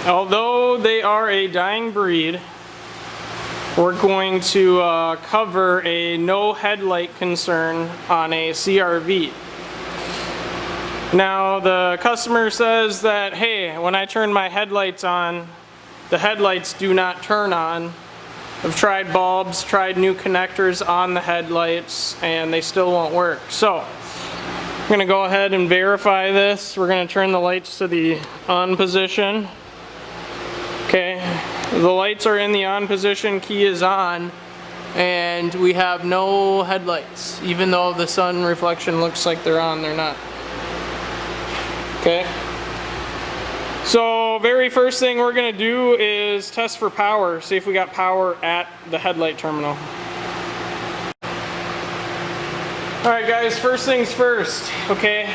Although they are a dying breed, we're going to cover a no headlight concern on a CRV. Now the customer says that, hey, when I turn my headlights on, the headlights do not turn on. I've tried bulbs, tried new connectors on the headlights, and they still won't work. So I'm going to go ahead and verify this. We're going to turn the lights to the on position. Okay, the lights are in the on position, key is on, and we have no headlights. Even though the sun reflection looks like they're on, they're not. Okay, so very first thing we're going to do is test for power, see if we got power at the headlight terminal. Alright guys, first things first, okay,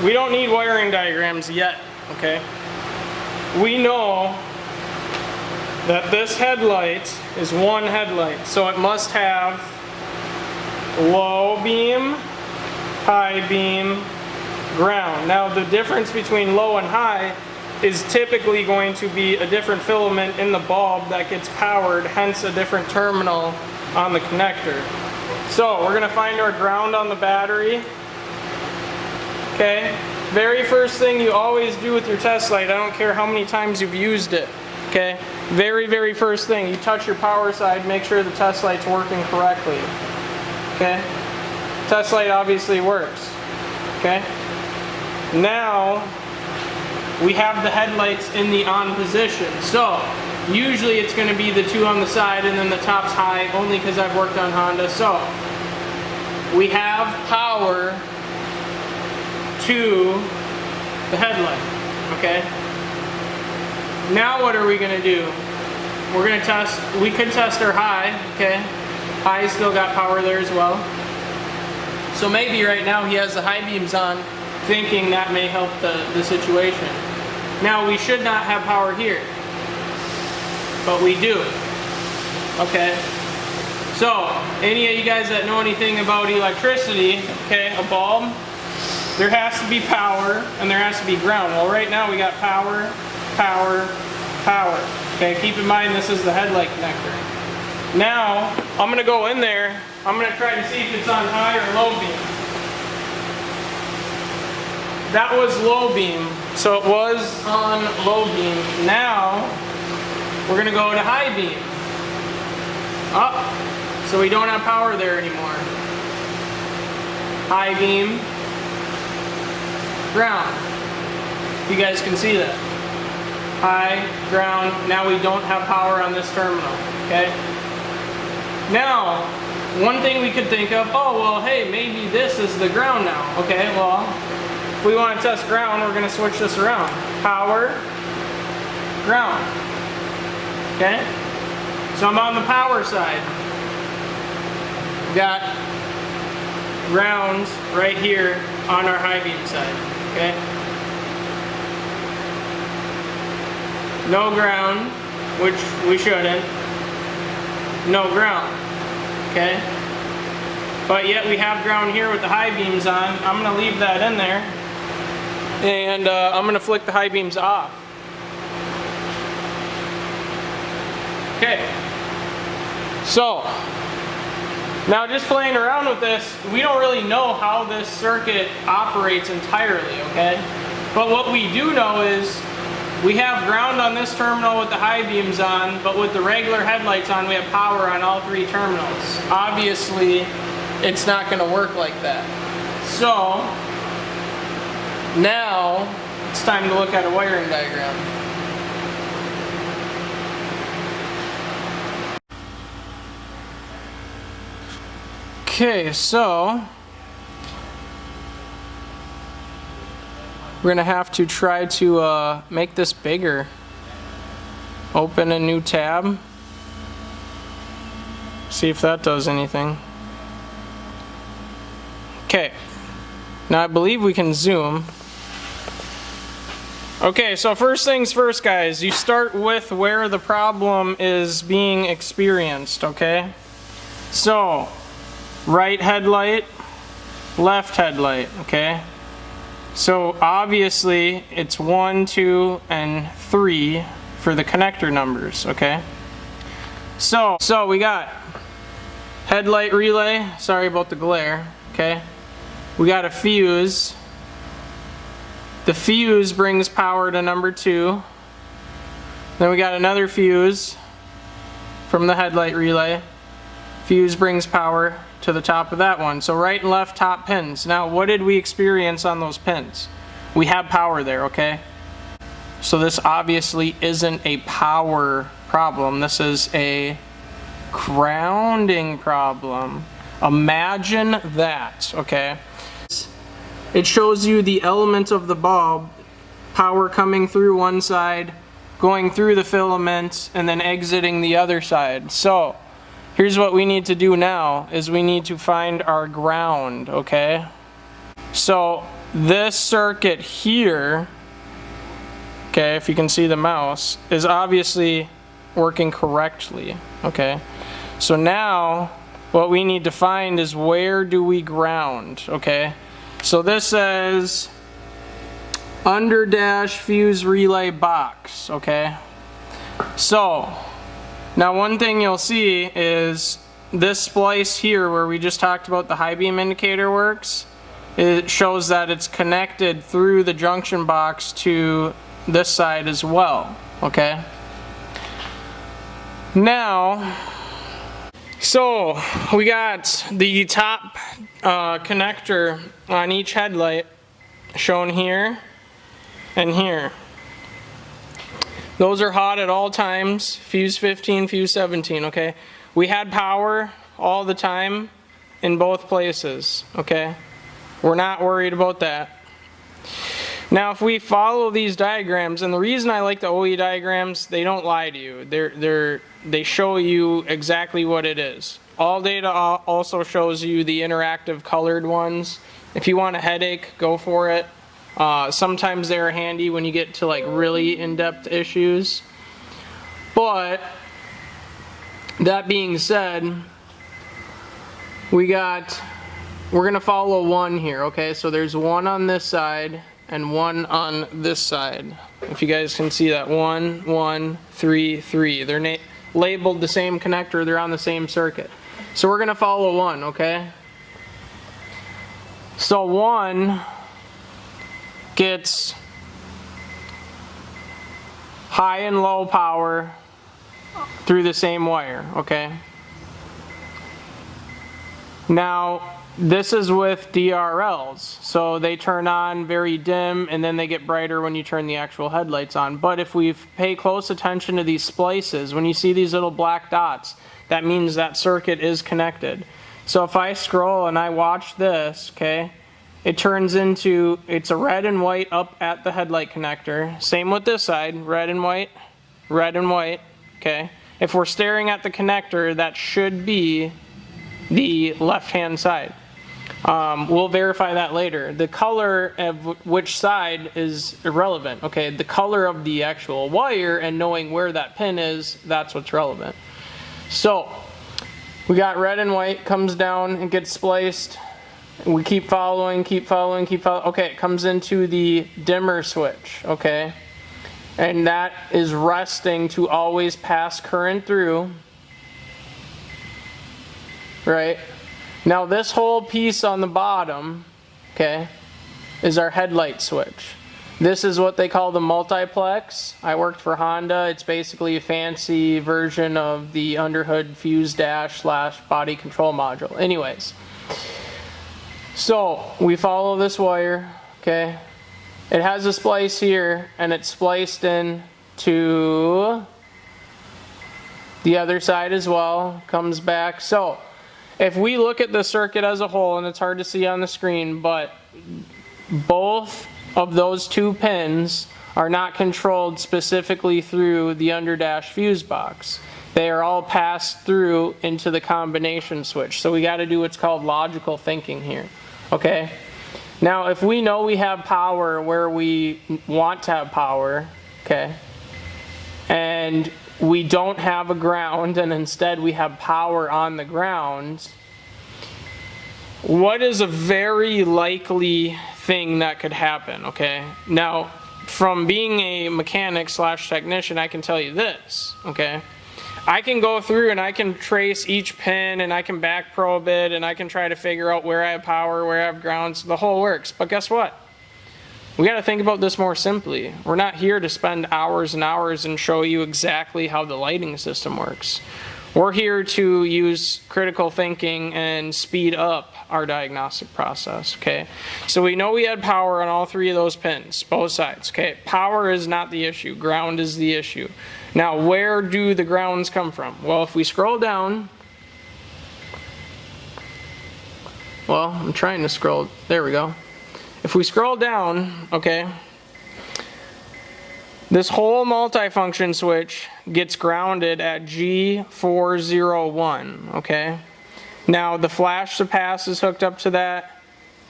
we don't need wiring diagrams yet, okay. We know that this headlight is one headlight, so it must have low beam, high beam, ground. Now the difference between low and high is typically going to be a different filament in the bulb that gets powered, hence a different terminal on the connector. So we're going to find our ground on the battery. Okay, very first thing you always do with your test light, I don't care how many times you've used it. Okay, very first thing, you touch your power side, make sure the test light's working correctly. Okay, test light obviously works. Okay, now we have the headlights in the on position. So usually it's going to be the two on the side and then the top's high, only because I've worked on Honda. So we have power to the headlight. Okay, now what are we going to do? We're going to test, we could test our high. Okay, high still got power there as well. So maybe right now he has the high beams on, thinking that may help the situation. Now we should not have power here, but we do. Okay, so any of you guys that know anything about electricity, okay, a bulb, there has to be power and there has to be ground. Well, right now we got power, power, power. Okay, keep in mind this is the headlight connector. Now I'm going to go in there, I'm going to try to see if it's on high or low beam. That was low beam, so it was on low beam. Now we're going to go to high beam. Up, so we don't have power there anymore. High beam, ground. You guys can see that. High, ground, now we don't have power on this terminal, okay? Now, one thing we could think of, oh well, hey, maybe this is the ground now. Okay, well, if we want to test ground, we're going to switch this around. Power, ground. Okay, so I'm on the power side. Got ground right here on our high beam side. Okay, no ground, which we shouldn't. No ground. Okay, but yet we have ground here with the high beams on. I'm going to leave that in there, and I'm going to flick the high beams off. Okay, so now just playing around with this, we don't really know how this circuit operates entirely, okay? But what we do know is we have ground on this terminal with the high beams on, but with the regular headlights on, we have power on all three terminals. Obviously, it's not going to work like that. So now it's time to look at a wiring diagram. Okay, so we're going to have to try to make this bigger. Open a new tab. See if that does anything. Okay, now I believe we can zoom. Okay, so first things first, guys, you start with where the problem is being experienced, okay? So right headlight, left headlight, okay? So obviously it's 1, 2, and 3 for the connector numbers, okay? So we got headlight relay, sorry about the glare, okay? We got a fuse. The fuse brings power to number 2. Then we got another fuse from the headlight relay. Fuse brings power to the top of that one. So right and left top pins. Now what did we experience on those pins? We have power there, okay? So this obviously isn't a power problem. This is a grounding problem. Imagine that, okay? It shows you the element of the bulb, power coming through one side, going through the filament, and then exiting the other side. So here's what we need to do now, is we need to find our ground, okay? So this circuit here, okay, if you can see the mouse, is obviously working correctly, okay? So now what we need to find is where do we ground, okay? So this says under dash fuse relay box, okay? So now one thing you'll see is this splice here where we just talked about the high beam indicator works. It shows that it's connected through the junction box to this side as well, okay? Now, so we got the top connector on each headlight shown here and here. Those are hot at all times, fuse 15, fuse 17, okay? We had power all the time in both places, okay? We're not worried about that. Now if we follow these diagrams, and the reason I like the OE diagrams, they don't lie to you. They show you exactly what it is. All data also shows you the interactive colored ones. If you want a headache, go for it. Sometimes they're handy when you get to like really in-depth issues. But that being said, we're gonna follow one here, okay? So there's one on this side and one on this side. If you guys can see that, 1, 1, 3, 3. They're labeled the same connector, they're on the same circuit. So we're gonna follow one, okay? So one gets high and low power through the same wire, okay? Now this is with DRLs, so they turn on very dim and then they get brighter when you turn the actual headlights on. But if we pay close attention to these splices, when you see these little black dots, that means that circuit is connected. So if I scroll and I watch this, okay, it turns into, it's a red and white up at the headlight connector. Same with this side, red and white, okay? If we're staring at the connector, that should be the left-hand side. We'll verify that later. The color of which side is irrelevant, okay? The color of the actual wire and knowing where that pin is, that's what's relevant. So, we got red and white, comes down and gets spliced. We keep following. Okay, it comes into the dimmer switch, okay? And that is resting to always pass current through, right? Now this whole piece on the bottom, okay, is our headlight switch. This is what they call the multiplex. I worked for Honda. It's basically a fancy version of the underhood fuse dash / body control module. Anyways, so we follow this wire, okay? It has a splice here and it's spliced in to the other side as well, comes back. So if we look at the circuit as a whole, and it's hard to see on the screen, but both of those two pins are not controlled specifically through the underdash fuse box. They are all passed through into the combination switch. So we got to do what's called logical thinking here, okay? Now if we know we have power where we want to have power, okay, and we don't have a ground and instead we have power on the ground, what is a very likely thing that could happen, okay? Now, from being a mechanic / technician, I can tell you this, okay? I can go through and I can trace each pin and I can back probe it and I can try to figure out where I have power, where I have grounds, the whole works. But guess what? We got to think about this more simply. We're not here to spend hours and hours and show you exactly how the lighting system works. We're here to use critical thinking and speed up our diagnostic process, okay? So we know we had power on all 3 of those pins, both sides, okay? Power is not the issue, ground is the issue. Now, where do the grounds come from? Well, if we scroll down, well, I'm trying to scroll, there we go. If we scroll down, okay, this whole multifunction switch gets grounded at G401, okay? Now, the flash to pass is hooked up to that,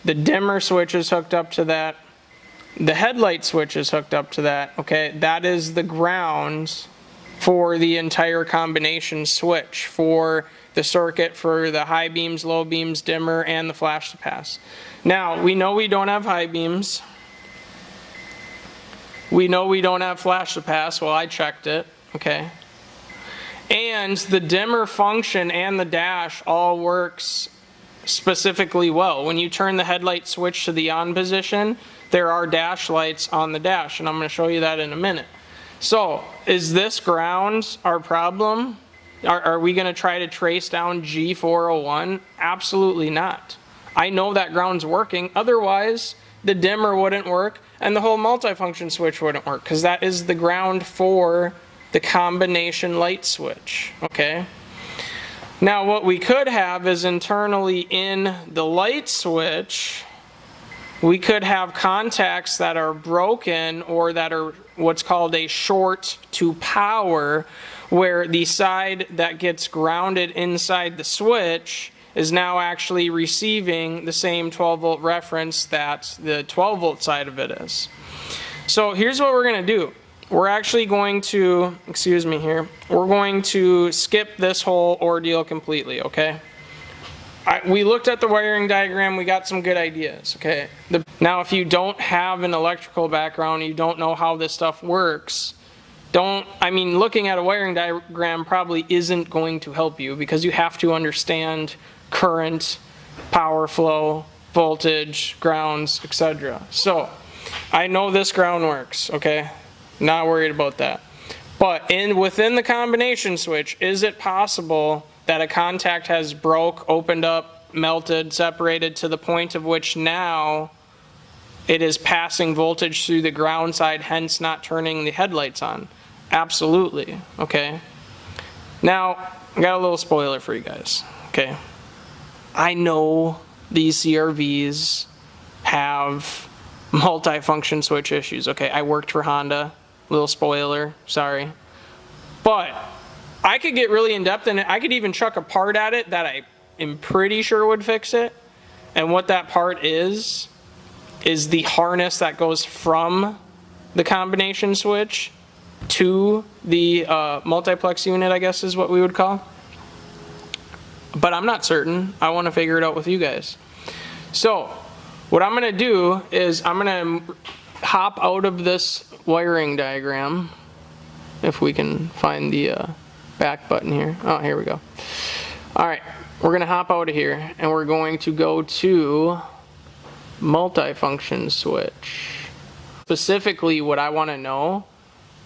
the dimmer switch is hooked up to that, the headlight switch is hooked up to that, okay? That is the grounds for the entire combination switch, for the circuit, for the high beams, low beams, dimmer, and the flash to pass. Now, we know we don't have high beams. We know we don't have flash to pass. Well, I checked it, okay? And the dimmer function and the dash all works specifically well. When you turn the headlight switch to the on position, there are dash lights on the dash, and I'm going to show you that in a minute. So, is this ground our problem? Are we going to try to trace down G401? Absolutely not. I know that ground's working, otherwise the dimmer wouldn't work and the whole multifunction switch wouldn't work, because that is the ground for the combination light switch, okay? Now what we could have is internally in the light switch, we could have contacts that are broken or that are what's called a short to power, where the side that gets grounded inside the switch is now actually receiving the same 12 volt reference that the 12 volt side of it is. So here's what we're going to do. We're actually going to, excuse me here, we're going to skip this whole ordeal completely, okay? We looked at the wiring diagram, we got some good ideas, okay? Now if you don't have an electrical background, you don't know how this stuff works, looking at a wiring diagram probably isn't going to help you, because you have to understand current, power flow, voltage, grounds, etc. So, I know this ground works, okay? Not worried about that. But within the combination switch, is it possible that a contact has broke, opened up, melted, separated to the point of which now it is passing voltage through the ground side, hence not turning the headlights on? Absolutely, okay? Now, I got a little spoiler for you guys, okay? I know these CRVs have multifunction switch issues, okay? I worked for Honda, little spoiler, sorry. But I could get really in depth in it. I could even chuck a part at it that I am pretty sure would fix it. And what that part is the harness that goes from the combination switch to the multiplex unit, I guess is what we would call. But I'm not certain. I want to figure it out with you guys. So what I'm going to do is I'm going to hop out of this wiring diagram, if we can find the back button here. Oh, here we go. All right, we're going to hop out of here and we're going to go to multifunction switch. Specifically, what I want to know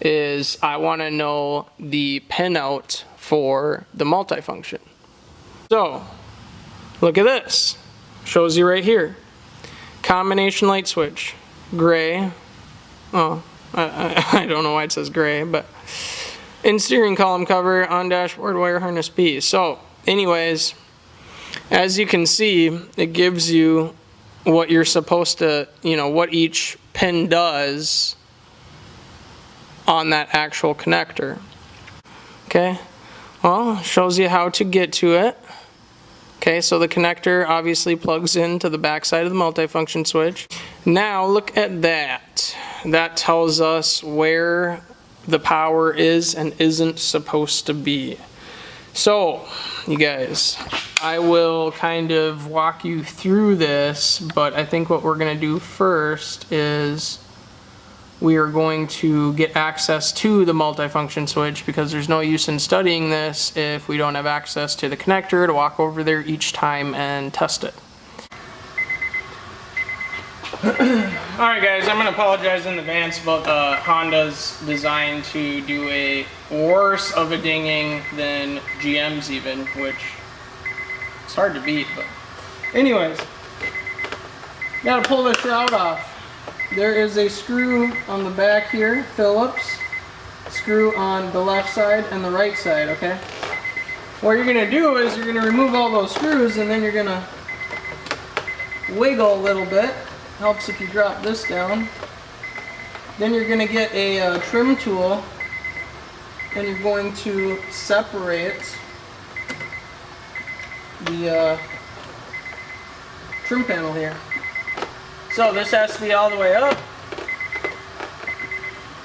is I want to know the pinout for the multifunction. So, look at this. Shows you right here. Combination light switch. Gray. Oh, I don't know why it says gray, but in steering column cover on dashboard wire harness B. So, anyways, as you can see, it gives you what you're supposed to, what each pin does on that actual connector. Okay, well, shows you how to get to it. Okay, so the connector obviously plugs into the back side of the multifunction switch. Now look at that. That tells us where the power is and isn't supposed to be. So, you guys, I will kind of walk you through this, but I think what we're going to do first is we are going to get access to the multifunction switch, because there's no use in studying this if we don't have access to the connector to walk over there each time and test it. Alright guys, I'm going to apologize in advance about the Honda's design to do a worse of a dinging than GM's even, which it's hard to beat, but anyways, gotta pull this shroud off. There is a screw on the back here, Phillips, screw on the left side and the right side, okay? What you're gonna do is you're gonna remove all those screws, and then you're gonna wiggle a little bit. Helps if you drop this down. Then you're going to get a trim tool, and you're going to separate the trim panel here. So this has to be all the way up.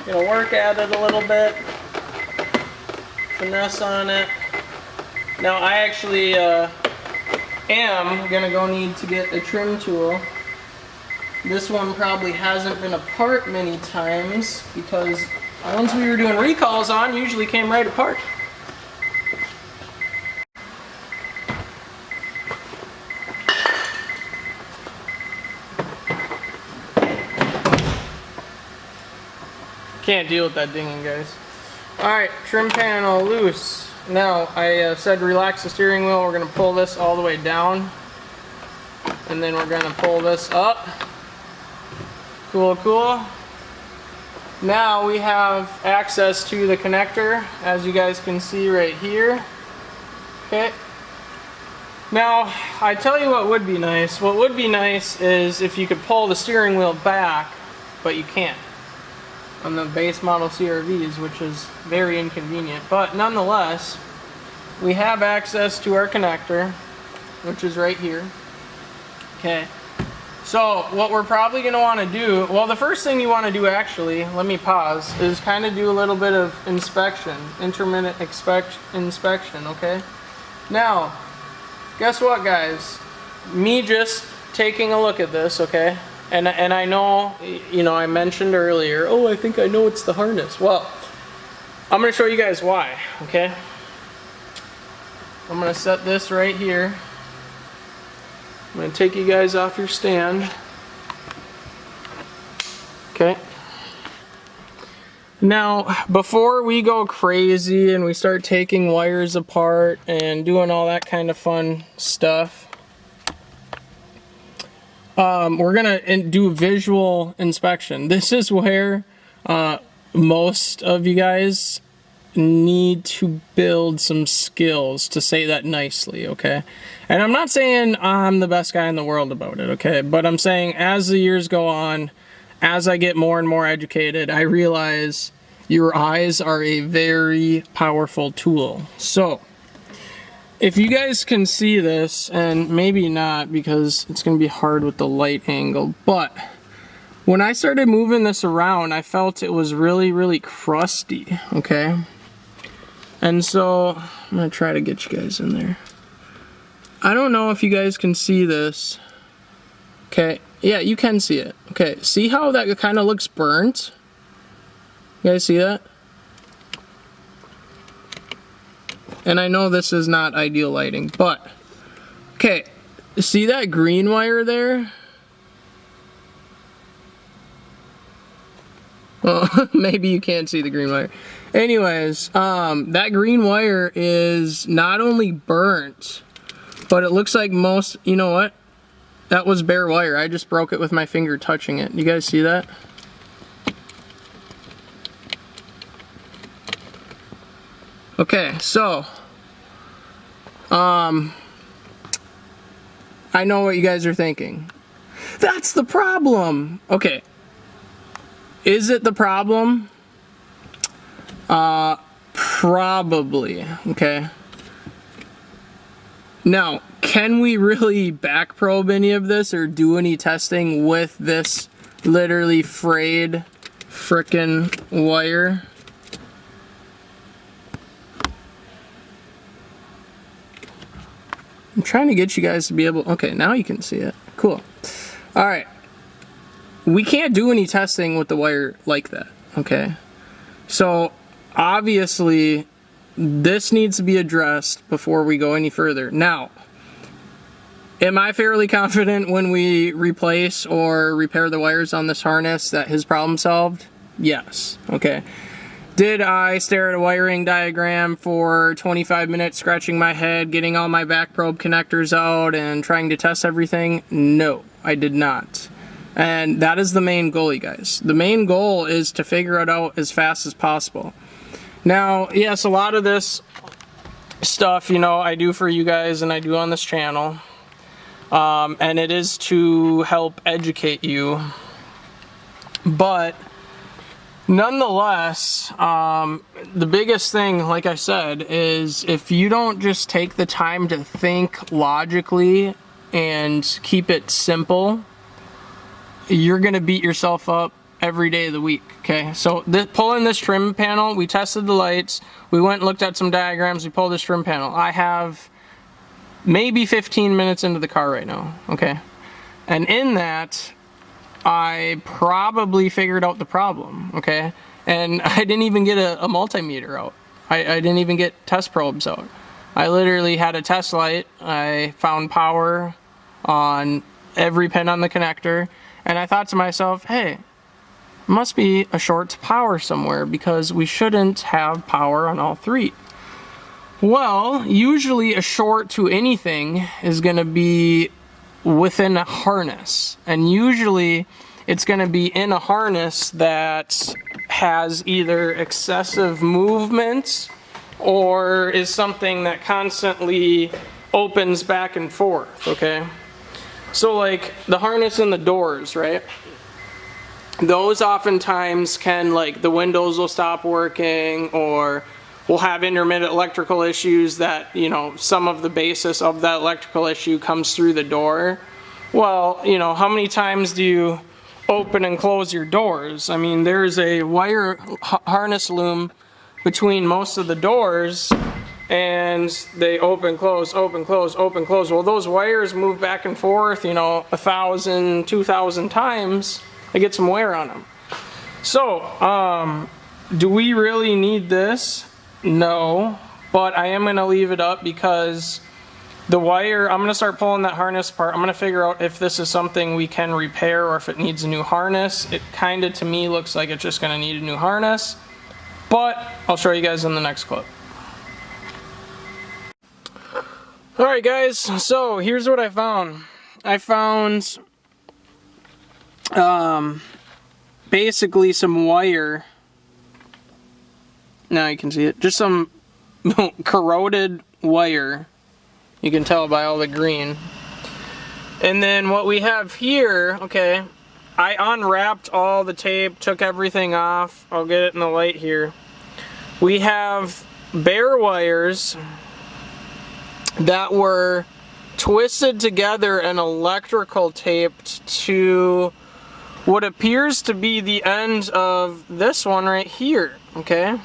Gonna work at it a little bit, finesse on it. Now I actually am gonna go need to get a trim tool. This one probably hasn't been apart many times, because the ones we were doing recalls on usually came right apart. Can't deal with that dinging, guys. Alright, trim panel loose. Now, I said relax the steering wheel. We're going to pull this all the way down, and then we're going to pull this up. Cool, cool. Now we have access to the connector, as you guys can see right here. Okay. Now, I tell you what would be nice. What would be nice is if you could pull the steering wheel back, but you can't on the base model CRVs, which is very inconvenient. But nonetheless, we have access to our connector, which is right here. Okay. So what we're probably going to want to do, well, the first thing you want to do, actually, let me pause, is kind of do a little bit of inspection, intermittent inspection, okay? Now, guess what, guys? Me just taking a look at this, okay? And I know, you know, I mentioned earlier, oh, I think I know it's the harness. Well, I'm going to show you guys why, okay? I'm going to set this right here. I'm going to take you guys off your stand. Okay. Now, before we go crazy and we start taking wires apart and doing all that kind of fun stuff, we're going to do visual inspection. This is where most of you guys need to build some skills, to say that nicely, okay? And I'm not saying I'm the best guy in the world about it, okay? But I'm saying as the years go on, as I get more and more educated, I realize your eyes are a very powerful tool. So, if you guys can see this, and maybe not because it's going to be hard with the light angle, but when I started moving this around, I felt it was really, really crusty, okay? And so, I'm going to try to get you guys in there. I don't know if you guys can see this. Okay, yeah, you can see it. Okay, see how that kind of looks burnt? You guys see that? And I know this is not ideal lighting, but, okay, see that green wire there? Well, maybe you can't see the green wire. Anyways, that green wire is not only burnt, but it looks like most, you know what? That was bare wire. I just broke it with my finger touching it. You guys see that? Okay, so, I know what you guys are thinking. That's the problem! Okay. Is it the problem? Probably, okay. Now, can we really back probe any of this or do any testing with this literally frayed frickin' wire? I'm trying to get you guys to be able, okay, now you can see it. Cool. All right. We can't do any testing with the wire like that, okay? So obviously this needs to be addressed before we go any further. Now, am I fairly confident when we replace or repair the wires on this harness that his problem solved? Yes, okay. Did I stare at a wiring diagram for 25 minutes, scratching my head, getting all my back probe connectors out and trying to test everything? No, I did not. And that is the main goal, you guys. The main goal is to figure it out as fast as possible. Now, yes, a lot of this stuff, you know, I do for you guys and I do on this channel. And it is to help educate you. But nonetheless, the biggest thing, like I said, is if you don't just take the time to think logically and keep it simple, you're gonna beat yourself up every day of the week, okay? So pulling this trim panel, we tested the lights, we went and looked at some diagrams, we pulled this trim panel. I have maybe 15 minutes into the car right now, okay? And in that, I probably figured out the problem, okay? And I didn't even get a multimeter out. I didn't even get test probes out. I literally had a test light. I found power on every pin on the connector. And I thought to myself, hey, must be a short to power somewhere because we shouldn't have power on all three. Well, usually a short to anything is going to be within a harness. And usually it's going to be in a harness that has either excessive movement or is something that constantly opens back and forth, okay? So like the harness and the doors, right? Those oftentimes can, like, the windows will stop working, or we'll have intermittent electrical issues that, you know, some of the basis of that electrical issue comes through the door. Well, you know, how many times do you open and close your doors? I mean, there's a wire harness loom between most of the doors, and they open, close, open, close, open, close. Well, those wires move back and forth, you know, 1,000, 2,000 times. They get some wear on them. So, do we really need this? No, but I am going to leave it up because the wire, I'm going to start pulling that harness apart. I'm going to figure out if this is something we can repair or if it needs a new harness. It kind of, to me, looks like it's just going to need a new harness, but I'll show you guys in the next clip. Alright guys, so here's what I found. I found basically some wire. Now you can see it. Just some corroded wire. You can tell by all the green. And then what we have here, okay, I unwrapped all the tape, took everything off. I'll get it in the light here. We have bare wires that were twisted together and electrical taped to what appears to be the end of this one right here, okay?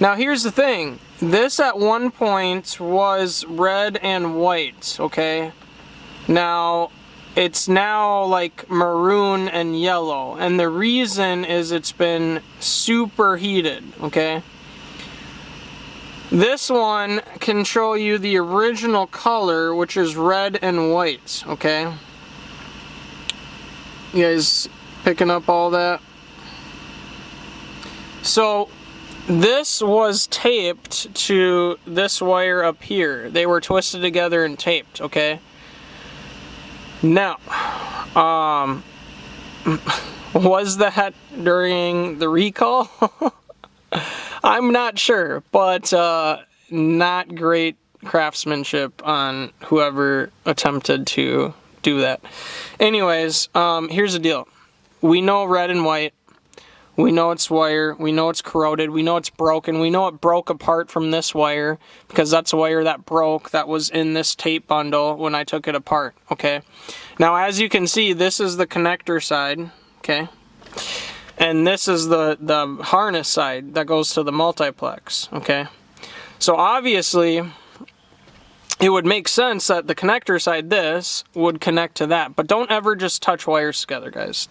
Now here's the thing, this at one point was red and white, okay? Now it's now like maroon and yellow, and the reason is it's been superheated, okay? This one can show you the original color, which is red and white, okay? You guys picking up all that? So, this was taped to this wire up here. They were twisted together and taped, okay? Now, was that during the recall? I'm not sure, but not great craftsmanship on whoever attempted to do that. Anyways, here's the deal. We know red and white. We know it's wire. We know it's corroded. We know it's broken. We know it broke apart from this wire because that's a wire that broke that was in this tape bundle when I took it apart, okay? Now, as you can see, this is the connector side, okay? And this is the harness side that goes to the multiplex, okay? So obviously, it would make sense that the connector side, this, would connect to that. But don't ever just touch wires together, guys.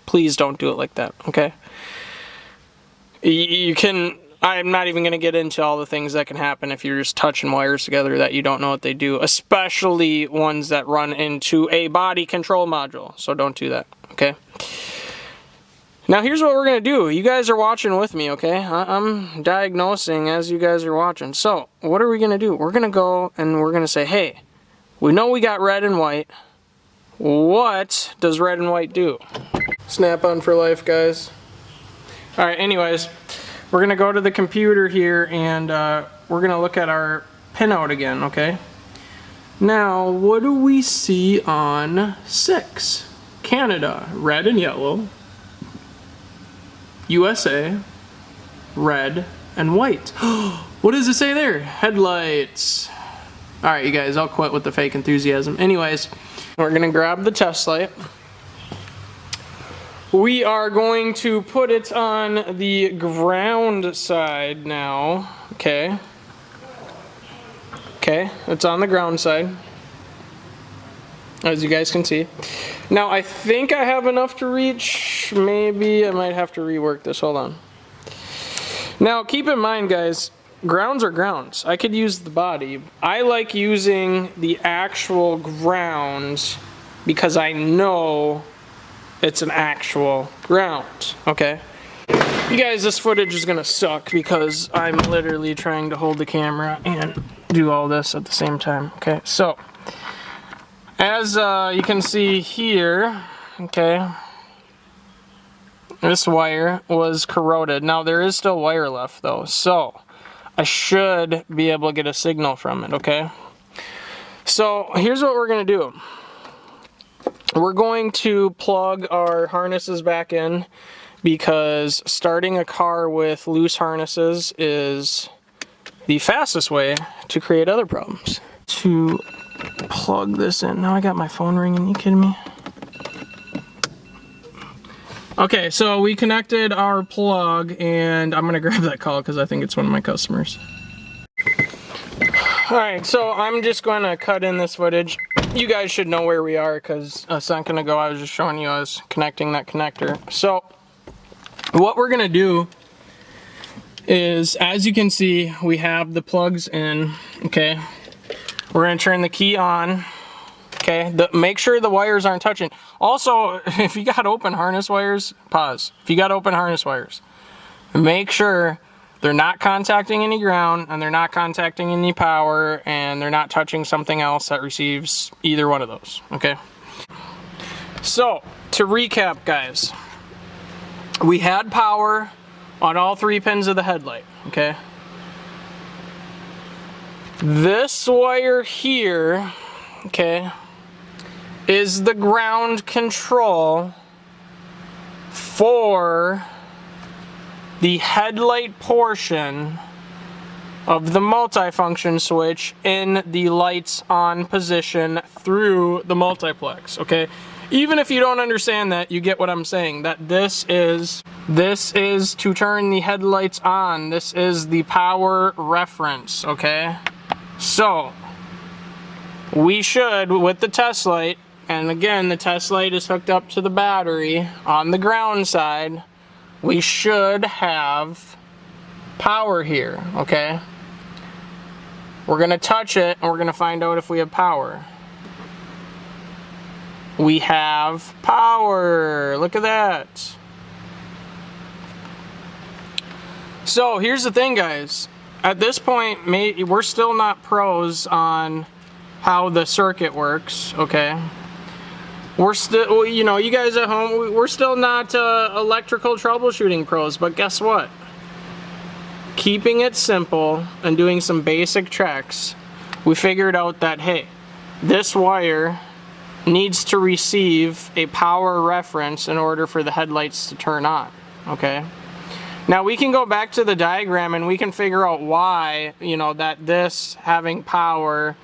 Please don't do it like that, okay? You can, I'm not even going to get into all the things that can happen if you're just touching wires together that you don't know what they do, especially ones that run into a body control module. So don't do that, okay? Now here's what we're going to do. You guys are watching with me, okay? I'm diagnosing as you guys are watching. So what are we going to do? We're going to go and we're going to say, hey, we know we got red and white. What does red and white do? Snap on for life, guys. All right, anyways, we're going to go to the computer here and we're going to look at our pinout again, okay? Now, what do we see on 6? Canada, red and yellow. USA, red and white. What does it say there? Headlights. All right, you guys, I'll quit with the fake enthusiasm. Anyways, we're gonna grab the test light. We are going to put it on the ground side now, okay? Okay, it's on the ground side, as you guys can see. Now, I think I have enough to reach. Maybe I might have to rework this. Hold on. Now, keep in mind, guys, grounds are grounds. I could use the body. I like using the actual ground because I know it's an actual ground, okay? You guys, this footage is gonna suck because I'm literally trying to hold the camera and do all this at the same time, okay? So, as you can see here, okay, this wire was corroded. Now there is still wire left though, so I should be able to get a signal from it, okay? So here's what we're gonna do. We're going to plug our harnesses back in because starting a car with loose harnesses is the fastest way to create other problems. To plug this in. Now I got my phone ringing. You kidding me? Okay, so we connected our plug, and I'm gonna grab that call because I think it's one of my customers. All right, so I'm just going to cut in this footage. You guys should know where we are because a second ago I was just showing you I was connecting that connector. So what we're gonna do is, as you can see, we have the plugs in, okay? We're going to turn the key on, okay? Make sure the wires aren't touching. Also, if you got open harness wires, pause. If you got open harness wires, make sure they're not contacting any ground and they're not contacting any power and they're not touching something else that receives either one of those, okay? So, to recap, guys, we had power on all 3 pins of the headlight, okay? This wire here, okay, is the ground control for the headlight portion of the multifunction switch in the lights on position through the multiplex, okay? Even if you don't understand that, you get what I'm saying, that this is to turn the headlights on. This is the power reference, okay? So, we should, with the test light, and again, the test light is hooked up to the battery on the ground side, we should have power here, okay? We're gonna touch it and we're gonna find out if we have power. We have power, look at that. So here's the thing, guys. At this point, we're still not pros on how the circuit works, okay? We're still, you know, you guys at home, we're still not electrical troubleshooting pros, but guess what? Keeping it simple and doing some basic checks, we figured out that, hey, this wire needs to receive a power reference in order for the headlights to turn on, okay? Now we can go back to the diagram and we can figure out why, you know, that this having power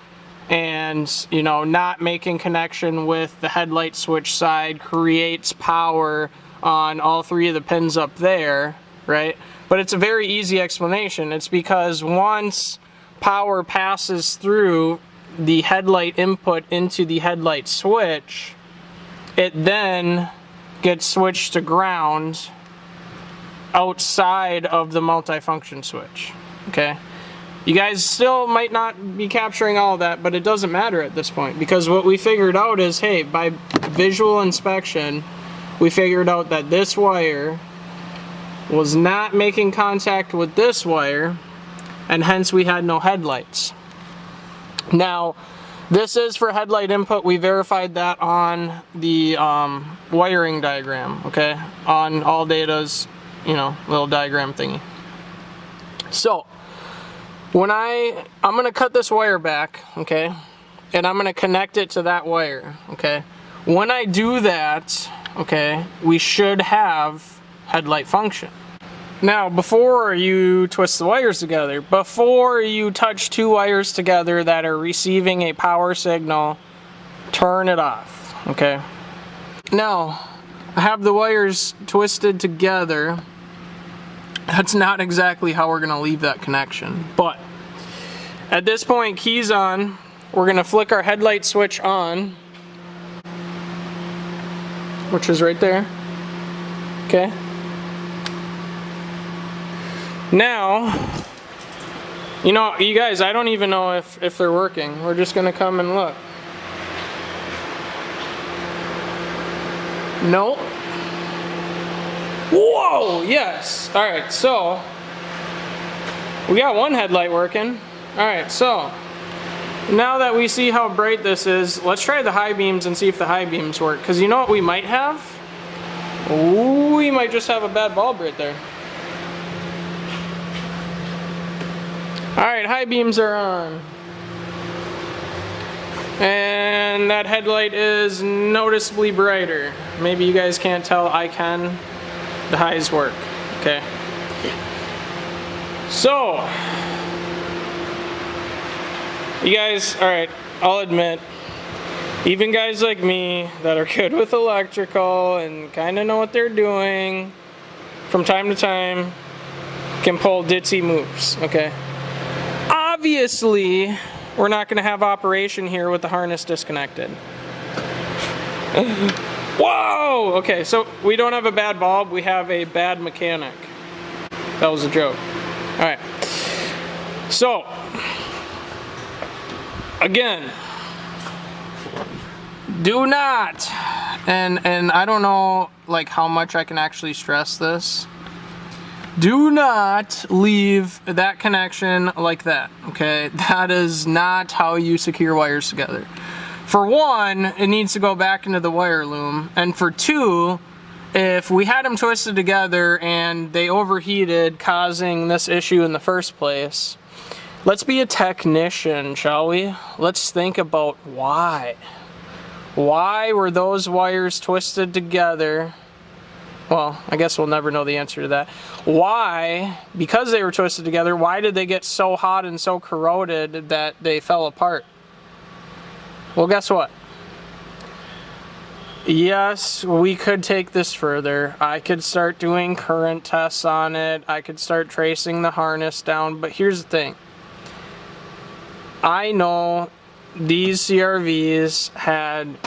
and, you know, not making connection with the headlight switch side creates power on all 3 of the pins up there, right? But it's a very easy explanation. It's because once power passes through the headlight input into the headlight switch, it then gets switched to ground outside of the multifunction switch. Okay, you guys still might not be capturing all of that, but it doesn't matter at this point, because what we figured out is, hey, by visual inspection, we figured out that this wire was not making contact with this wire, and hence we had no headlights. Now, this is for headlight input. We verified that on the wiring diagram, okay? On ALLDATA's, you know, little diagram thingy. So, when I'm gonna cut this wire back, okay? And I'm gonna connect it to that wire, okay? When I do that, okay, we should have headlight function. Now, before you twist the wires together, before you touch two wires together that are receiving a power signal, turn it off, okay? Now, I have the wires twisted together. That's not exactly how we're gonna leave that connection, but at this point, keys on, we're gonna flick our headlight switch on, which is right there, okay? Now, you know, you guys, I don't even know if they're working. We're just gonna come and look. No. Whoa, yes. All right, so we got one headlight working. All right, so now that we see how bright this is, let's try the high beams and see if the high beams work. Because you know what we might have? Ooh, we might just have a bad bulb right there. Alright, high beams are on. And that headlight is noticeably brighter. Maybe you guys can't tell, I can. The highs work, okay? So, you guys, alright, I'll admit, even guys like me that are good with electrical and kind of know what they're doing, from time to time, can pull ditzy moves, okay? Obviously, we're not going to have operation here with the harness disconnected. Whoa! Okay, so we don't have a bad bulb, we have a bad mechanic. That was a joke. Alright. So, again, do not, and I don't know like how much I can actually stress this, do not leave that connection like that, okay? That is not how you secure wires together. For one, it needs to go back into the wire loom, and for two, if we had them twisted together and they overheated, causing this issue in the first place, let's be a technician, shall we? Let's think about why. Why were those wires twisted together? Well, I guess we'll never know the answer to that. Why, because they were twisted together, why did they get so hot and so corroded that they fell apart? Well, guess what? Yes, we could take this further. I could start doing current tests on it. I could start tracing the harness down, but here's the thing. I know these CRVs had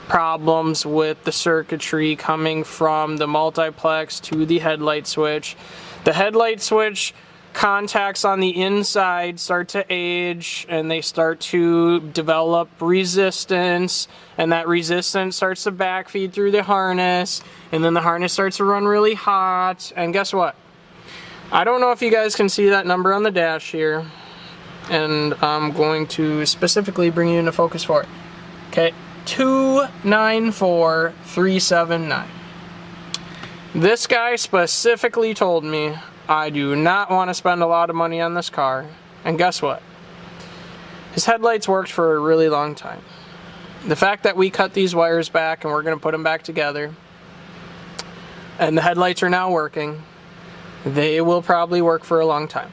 problems with the circuitry coming from the multiplex to the headlight switch. The headlight switch contacts on the inside start to age and they start to develop resistance, and that resistance starts to backfeed through the harness, and then the harness starts to run really hot, and guess what? I don't know if you guys can see that number on the dash here, and I'm going to specifically bring you into focus for it. Okay, 294379. This guy specifically told me I do not want to spend a lot of money on this car, and guess what? His headlights worked for a really long time. The fact that we cut these wires back and we're going to put them back together, and the headlights are now working, they will probably work for a long time.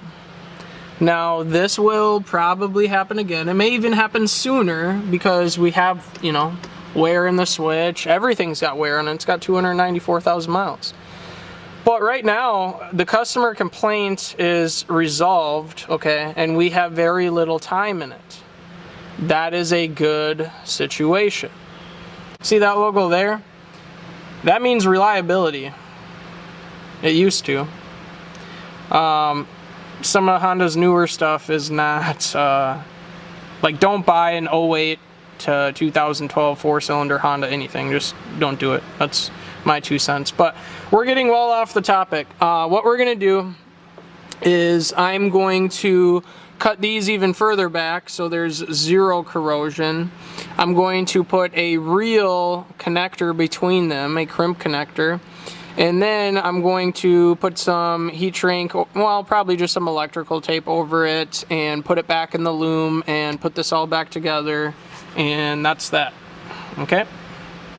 Now, this will probably happen again. It may even happen sooner because we have, you know, wear in the switch. Everything's got wear on it. It's got 294,000 miles. But right now, the customer complaint is resolved, okay, and we have very little time in it. That is a good situation. See that logo there? That means reliability. It used to. Some of Honda's newer stuff is not, like, don't buy an 08 to 2012 4-cylinder Honda anything. Just don't do it. That's my 2 cents. But we're getting well off the topic. What we're going to do is I'm going to cut these even further back so there's zero corrosion. I'm going to put a real connector between them, a crimp connector. And then I'm going to put some heat shrink, well, probably just some electrical tape over it, and put it back in the loom and put this all back together. And that's that. Okay?